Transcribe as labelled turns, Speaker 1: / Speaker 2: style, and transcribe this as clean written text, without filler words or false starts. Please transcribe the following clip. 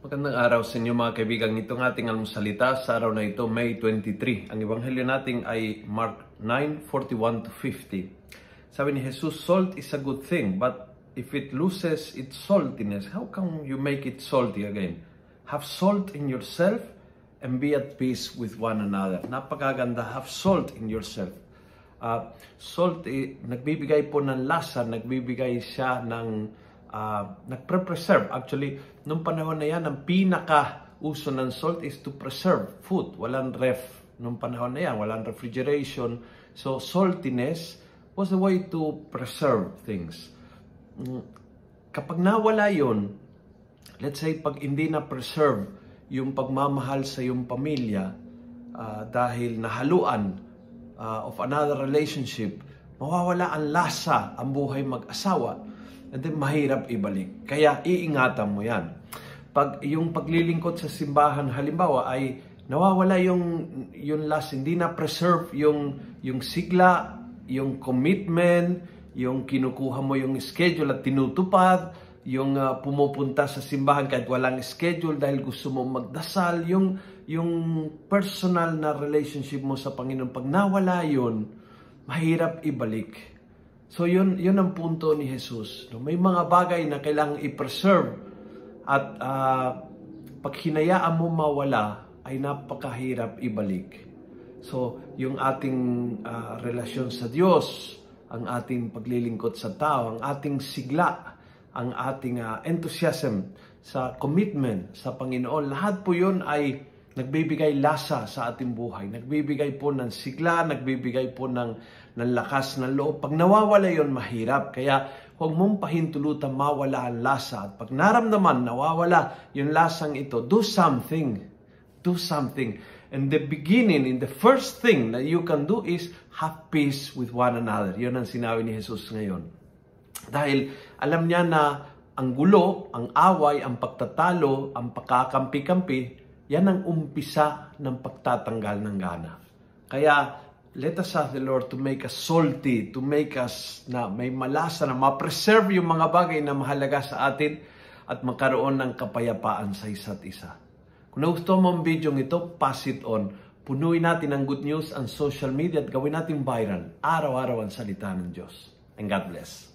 Speaker 1: Magandang araw sa inyo mga kaibigan. Itong ating almusalita sa araw na ito, May 23. Ang ebanghelyo natin ay Mark 9:41 to 50. Sabi ni Jesus, salt is a good thing, but if it loses its saltiness, how can you make it salty again? Have salt in yourself and be at peace with one another. Napakaganda, have salt in yourself. Salt, nagbibigay po ng lasa, nagbibigay siya ng nagpre-preserve. Actually, nung panahon na yan, ang pinaka-uso ng salt is to preserve food. Walang ref. Nung panahon na yan, walang refrigeration. So, saltiness was a way to preserve things. Kapag nawala yon, let's say, pag hindi na-preserve yung pagmamahal sa iyong pamilya dahil nahaluan of another relationship, mawawala ang lasa ang buhay mag-asawa. And then, mahirap ibalik. Kaya, iingatan mo yan. Pag yung paglilingkod sa simbahan, halimbawa, ay nawawala yung last, hindi na preserve yung sigla, yung commitment, yung kinukuha mo yung schedule at tinutupad, yung pumupunta sa simbahan kahit walang schedule dahil gusto mo magdasal, yung personal na relationship mo sa Panginoon. Pag nawala yun, mahirap ibalik. So, yun ang punto ni Jesus. May mga bagay na kailangang i-preserve at pag hinayaan mo mawala, ay napakahirap ibalik. So, yung ating relasyon sa Diyos, ang ating paglilingkod sa tao, ang ating sigla, ang ating enthusiasm sa commitment sa Panginoon, lahat po yun ay nagbibigay lasa sa ating buhay. Nagbibigay po ng sigla, nagbibigay po ng lakas ng loob. Pag nawawala yon, mahirap. Kaya huwag mong pahintulutan mawala ang lasa. At pag naramdaman, nawawala yung lasang ito, do something. Do something. And the beginning, in the first thing that you can do is have peace with one another. Yun ang sinabi ni Jesus ngayon. Dahil alam niya na ang gulo, ang away, ang pagtatalo, ang pagkakampi-kampi, yan ang umpisa ng pagtatanggal ng gana. Kaya, let us ask the Lord to make us salty, to make us na may malasa, na ma-preserve yung mga bagay na mahalaga sa atin at magkaroon ng kapayapaan sa isa't isa. Kung nagustuhan mo ang video ito, pass it on. Punuin natin ang good news ang social media at gawin natin viral. Araw-araw ang salita ng Diyos. And God bless.